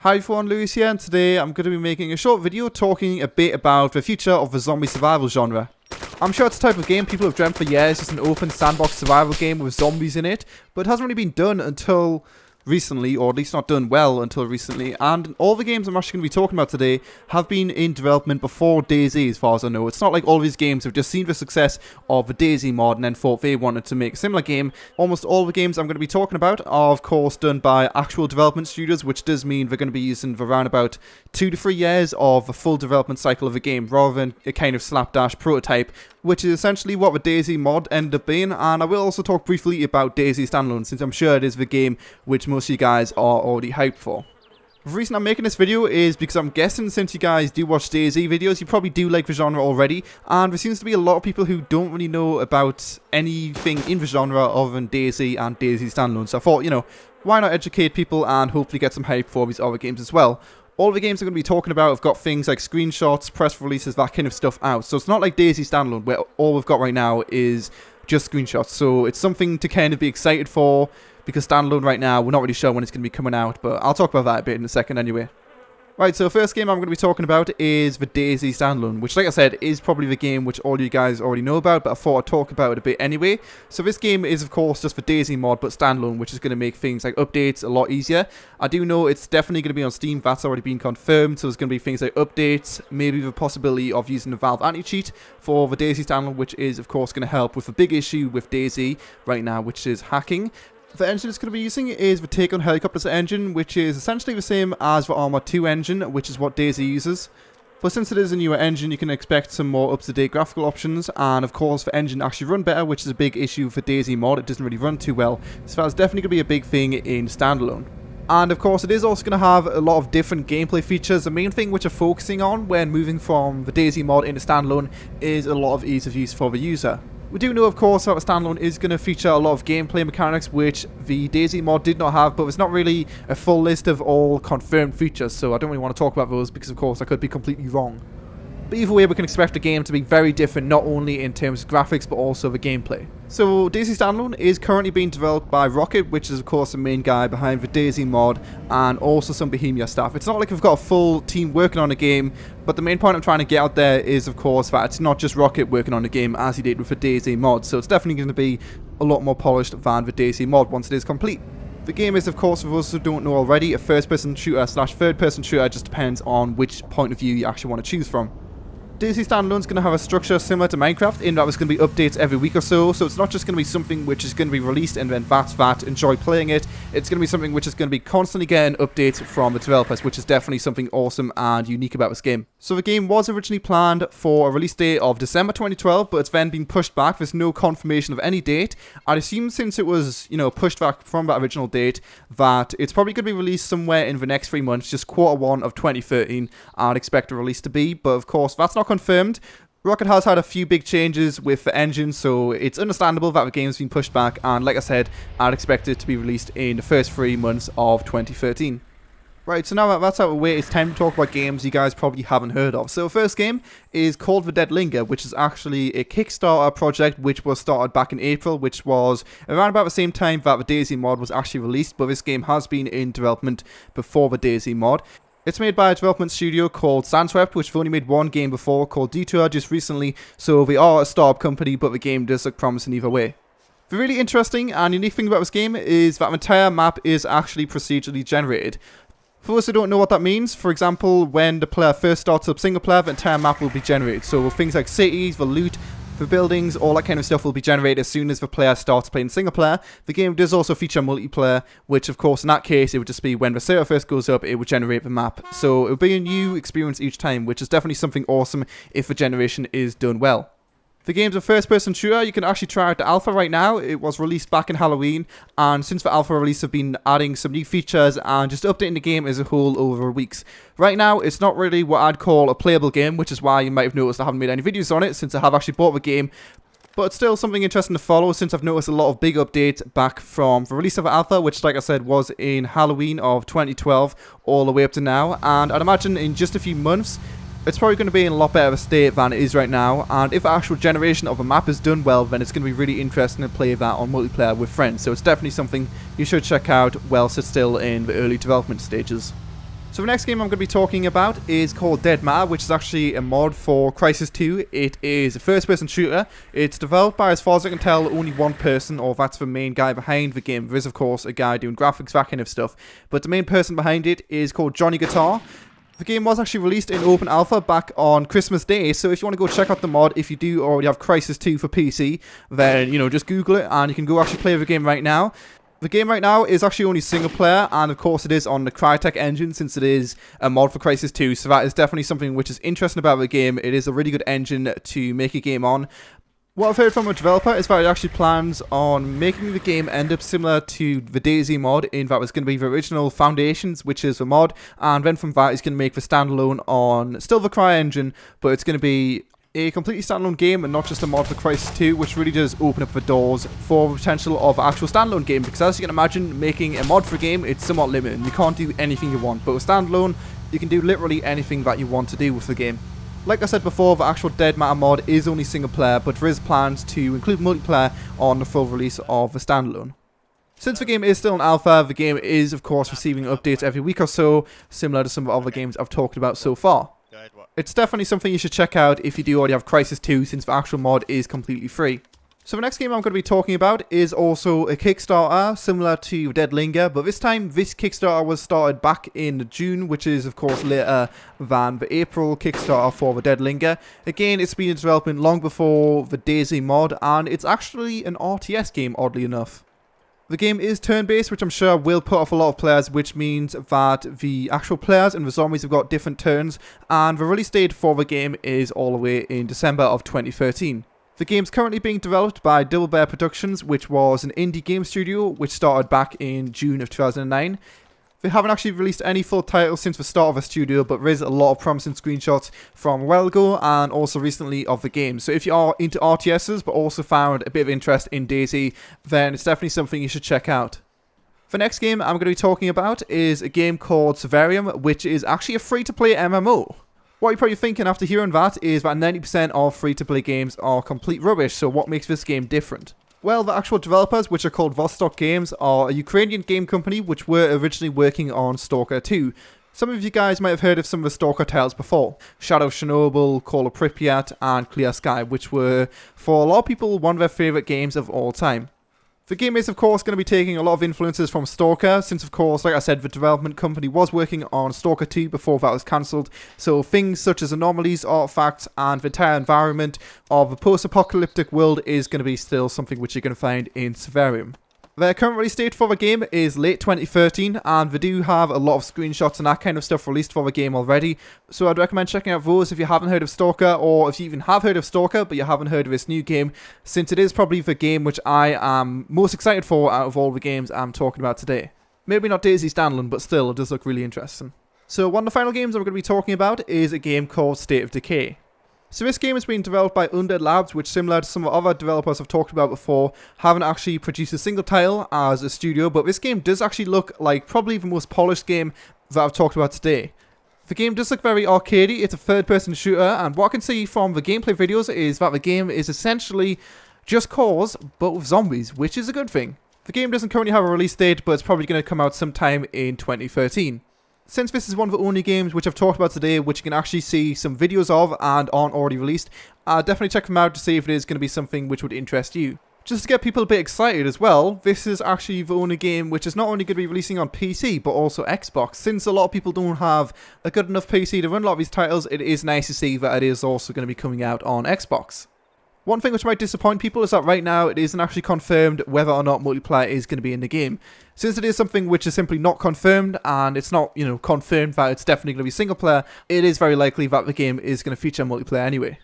Hi everyone, Lewis here, and today I'm going to be making a short video talking a bit about the future of the zombie survival genre. I'm sure it's a type of game people have dreamt for years, just an open sandbox survival game with zombies in it, but it hasn't really been done until recently, or at least not done well until recently, and all the games I'm actually going to be talking about today have been in development before DayZ as far as I know. It's not like all these games have just seen the success of the DayZ mod and then thought they wanted to make a similar game. Almost all the games I'm going to be talking about are of course done by actual development studios, which does mean they're going to be using around about 2 to 3 years of a full development cycle of a game rather than a kind of slapdash prototype, which is essentially what the DayZ mod ended up being. And I will also talk briefly about DayZ Standalone, since I'm sure it is the game which most of you guys are already hyped for. The reason I'm making this video is because I'm guessing since you guys do watch DayZ videos, you probably do like the genre already, and there seems to be a lot of people who don't really know about anything in the genre other than DayZ and DayZ Standalone. So I thought, why not educate people and hopefully get some hype for these other games as well. All the games I'm going to be talking about have got things like screenshots, press releases, that kind of stuff out. So it's not like DayZ Standalone, where all we've got right now is just screenshots. So it's something to kind of be excited for, because Standalone right now, we're not really sure when it's going to be coming out, but I'll talk about that a bit in a second anyway. Right, so the first game I'm going to be talking about is the DayZ Standalone, which, like I said, is probably the game which all you guys already know about, but I thought I'd talk about it a bit anyway. So this game is, of course, just the DayZ mod, but standalone, which is going to make things like updates a lot easier. I do know it's definitely going to be on Steam. That's already been confirmed, so there's going to be things like updates, maybe the possibility of using the Valve anti-cheat for the DayZ Standalone, which is, of course, going to help with the big issue with DayZ right now, which is hacking. The engine it's going to be using is the Take on Helicopters engine, which is essentially the same as the ARMA 2 engine, which is what DayZ uses. But since it is a newer engine, you can expect some more up-to-date graphical options, and of course the engine actually run better, which is a big issue for DayZ mod. It doesn't really run too well, so that's definitely going to be a big thing in Standalone. And of course it is also going to have a lot of different gameplay features. The main thing which we're focusing on when moving from the DayZ mod into Standalone is a lot of ease of use for the user. We do know, of course, that the Standalone is going to feature a lot of gameplay mechanics which the DayZ mod did not have, but it's not really a full list of all confirmed features, so I don't really want to talk about those because, of course, I could be completely wrong. But either way, we can expect the game to be very different, not only in terms of graphics, but also the gameplay. So, DayZ Standalone is currently being developed by Rocket, which is, of course, the main guy behind the DayZ mod, and also some Bohemia staff. It's not like we've got a full team working on the game, but the main point I'm trying to get out there is, of course, that it's not just Rocket working on the game as he did with the DayZ mod, so it's definitely going to be a lot more polished than the DayZ mod once it is complete. The game is, of course, for those who don't know already, a first-person shooter / third-person shooter. It just depends on which point of view you actually want to choose from. DayZ Standalone is going to have a structure similar to Minecraft in that there's going to be updates every week or so it's not just going to be something which is going to be released and then that's that, enjoy playing it. It's going to be something which is going to be constantly getting updates from the developers, which is definitely something awesome and unique about this game. So the game was originally planned for a release date of December 2012, but it's then been pushed back. There's no confirmation of any date. I'd assume since it was, pushed back from that original date, that it's probably going to be released somewhere in the next 3 months, just Q1 of 2013, I'd expect the release to be, but of course that's not confirmed. Rocket has had a few big changes with the engine, so it's understandable that the game's been pushed back, and like I said, I'd expect it to be released in the first 3 months of 2013. Right, so now that that's out of the way, it's time to talk about games you guys probably haven't heard of. So the first game is called The Dead Linger, which is actually a Kickstarter project which was started back in April, which was around about the same time that the DayZ mod was actually released, but this game has been in development before the DayZ mod. It's made by a development studio called Sandswept, which have only made one game before called Detour just recently, so they are a startup company, but the game does look promising either way. The really interesting and unique thing about this game is that the entire map is actually procedurally generated. For those who don't know what that means, for example, when the player first starts up single player, the entire map will be generated. So things like cities, the loot, the buildings, all that kind of stuff will be generated as soon as the player starts playing single player. The game does also feature multiplayer, which of course in that case it would just be when the server first goes up, it would generate the map. So it would be a new experience each time, which is definitely something awesome if the generation is done well. The game's a first-person shooter. You can actually try out the alpha right now. It was released back in Halloween, and since the alpha release have been adding some new features and just updating the game as a whole over weeks. Right now, it's not really what I'd call a playable game, which is why you might have noticed I haven't made any videos on it since I have actually bought the game. But it's still something interesting to follow since I've noticed a lot of big updates back from the release of the alpha, which like I said was in Halloween of 2012 all the way up to now, and I'd imagine in just a few months it's probably going to be in a lot better of a state than it is right now, and if the actual generation of a map is done well, then it's going to be really interesting to play that on multiplayer with friends, so it's definitely something you should check out whilst it's still in the early development stages. So the next game I'm going to be talking about is called Dead Matter, which is actually a mod for Crysis 2. It is a first-person shooter. It's developed by, as far as I can tell, only one person, or that's the main guy behind the game. There is, of course, a guy doing graphics, that kind of stuff. But the main person behind it is called Johnny Guitar. The game was actually released in open alpha back on Christmas Day, so if you want to go check out the mod, if you do already have Crysis 2 for PC, then, just Google it, and you can go actually play the game right now. The game right now is actually only single player, and of course it is on the Crytek engine since it is a mod for Crysis 2, so that is definitely something which is interesting about the game. It is a really good engine to make a game on. What I've heard from a developer is that it actually plans on making the game end up similar to the DayZ mod, in that it's going to be the original Foundations, which is the mod, and then from that it's going to make the standalone on still the CryEngine, but it's going to be a completely standalone game and not just a mod for Crysis 2, which really does open up the doors for the potential of an actual standalone game, because as you can imagine, making a mod for a game, it's somewhat limited. You can't do anything you want, but with standalone, you can do literally anything that you want to do with the game. Like I said before, the actual Dead Matter mod is only single player, but there is plans to include multiplayer on the full release of the standalone. Since the game is still in alpha, the game is of course receiving updates every week or so, similar to some of the other games I've talked about so far. It's definitely something you should check out if you do already have Crysis 2, since the actual mod is completely free. So the next game I'm going to be talking about is also a Kickstarter, similar to Dead Linger, but this time this Kickstarter was started back in June, which is of course later than the April Kickstarter for the Dead Linger. Again, it's been in development long before the DayZ mod, and it's actually an RTS game, oddly enough. The game is turn-based, which I'm sure will put off a lot of players, which means that the actual players and the zombies have got different turns, and the release date for the game is all the way in December of 2013. The game's currently being developed by Double Bear Productions, which was an indie game studio which started back in June of 2009. They haven't actually released any full titles since the start of the studio, but there is a lot of promising screenshots from a while ago and also recently of the game. So if you are into RTSs but also found a bit of interest in DayZ, then it's definitely something you should check out. The next game I'm going to be talking about is a game called Severium, which is actually a free-to-play MMO. What you're probably thinking after hearing that is that 90% of free-to-play games are complete rubbish, so what makes this game different? Well, the actual developers, which are called Vostok Games, are a Ukrainian game company which were originally working on Stalker 2. Some of you guys might have heard of some of the Stalker titles before. Shadow of Chernobyl, Call of Pripyat, and Clear Sky, which were, for a lot of people, one of their favourite games of all time. The game is, of course, going to be taking a lot of influences from Stalker, since, of course, like I said, the development company was working on Stalker 2 before that was cancelled, so things such as anomalies, artifacts, and the entire environment of a post-apocalyptic world is going to be still something which you're going to find in Severium. Their current release date for the game is late 2013, and they do have a lot of screenshots and that kind of stuff released for the game already, so I'd recommend checking out those if you haven't heard of Stalker, or if you even have heard of Stalker but you haven't heard of this new game, since it is probably the game which I am most excited for out of all the games I'm talking about today. Maybe not DayZ standalone, but still, it does look really interesting. So one of the final games I'm going to be talking about is a game called State of Decay. So this game has been developed by Undead Labs, which, similar to some of the other developers I've talked about before, haven't actually produced a single title as a studio, but this game does actually look like probably the most polished game that I've talked about today. The game does look very arcadey. It's a third-person shooter, and what I can see from the gameplay videos is that the game is essentially Just Cause, but with zombies, which is a good thing. The game doesn't currently have a release date, but it's probably going to come out sometime in 2013. Since this is one of the only games which I've talked about today which you can actually see some videos of and aren't already released, definitely check them out to see if it is going to be something which would interest you. Just to get people a bit excited as well, this is actually the only game which is not only going to be releasing on PC but also Xbox. Since a lot of people don't have a good enough PC to run a lot of these titles, it is nice to see that it is also going to be coming out on Xbox. One thing which might disappoint people is that right now it isn't actually confirmed whether or not multiplayer is going to be in the game. Since it is something which is simply not confirmed, and it's not, confirmed that it's definitely going to be single player, it is very likely that the game is going to feature multiplayer anyway.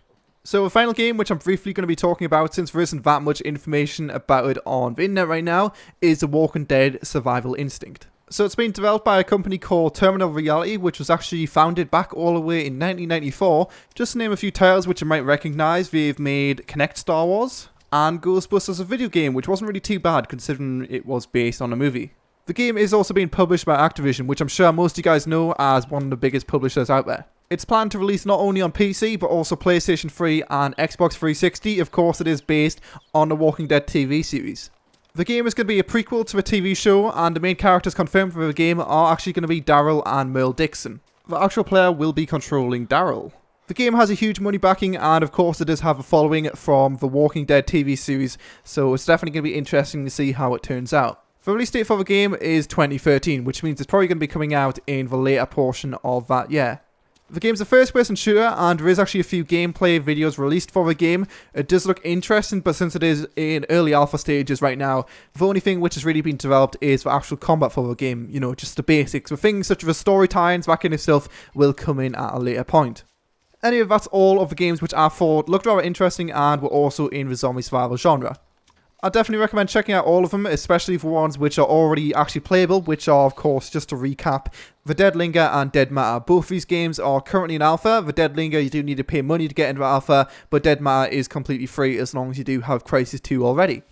So the final game which I'm briefly going to be talking about, since there isn't that much information about it on the internet right now, is The Walking Dead Survival Instinct. So it's been developed by a company called Terminal Reality, which was actually founded back all the way in 1994. Just to name a few titles which you might recognise, they've made Connect Star Wars and Ghostbusters, a video game, which wasn't really too bad considering it was based on a movie. The game is also being published by Activision, which I'm sure most of you guys know as one of the biggest publishers out there. It's planned to release not only on PC, but also PlayStation 3 and Xbox 360. Of course, it is based on the Walking Dead TV series. The game is going to be a prequel to a TV show, and the main characters confirmed for the game are actually going to be Daryl and Merle Dixon. The actual player will be controlling Daryl. The game has a huge money backing, and of course it does have a following from the Walking Dead TV series, so it's definitely going to be interesting to see how it turns out. The release date for the game is 2013, which means it's probably going to be coming out in the later portion of that year. The game's a first-person shooter, and there is actually a few gameplay videos released for the game. It does look interesting, but since it is in early alpha stages right now, the only thing which has really been developed is the actual combat for the game. You know, just the basics. The things such as the story times, that kind of stuff, will come in at a later point. Anyway, that's all of the games which I thought looked rather interesting and were also in the zombie survival genre. I definitely recommend checking out all of them, especially for ones which are already actually playable, which are, of course, just to recap, The Dead Linger and Dead Matter. Both these games are currently in alpha. The Dead Linger, you do need to pay money to get into alpha, but Dead Matter is completely free as long as you do have Crisis 2 already.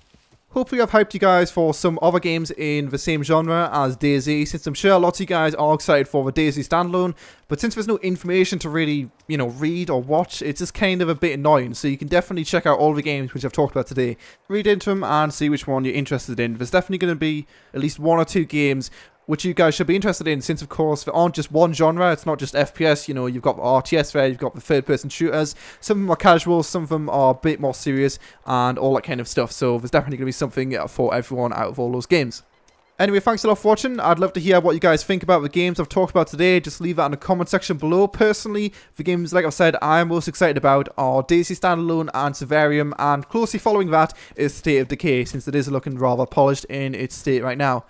Hopefully I've hyped you guys for some other games in the same genre as DayZ, since I'm sure lots of you guys are excited for the DayZ standalone, but since there's no information to really, read or watch, it's just kind of a bit annoying, so you can definitely check out all the games which I've talked about today, read into them and see which one you're interested in. There's definitely going to be at least 1 or 2 games which you guys should be interested in, since of course there aren't just one genre. It's not just FPS, you've got the RTS there, you've got the third person shooters, some of them are casual, some of them are a bit more serious and all that kind of stuff, so there's definitely going to be something for everyone out of all those games. Anyway, thanks a lot for watching. I'd love to hear what you guys think about the games I've talked about today. Just leave that in the comment section below. Personally, the games, like I've said, I'm most excited about are DayZ Standalone and Severium, and closely following that is State of Decay, since it is looking rather polished in its state right now.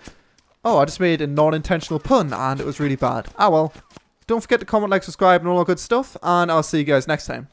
Oh, I just made a non-intentional pun, and it was really bad. Ah well. Don't forget to comment, like, subscribe, and all that good stuff, and I'll see you guys next time.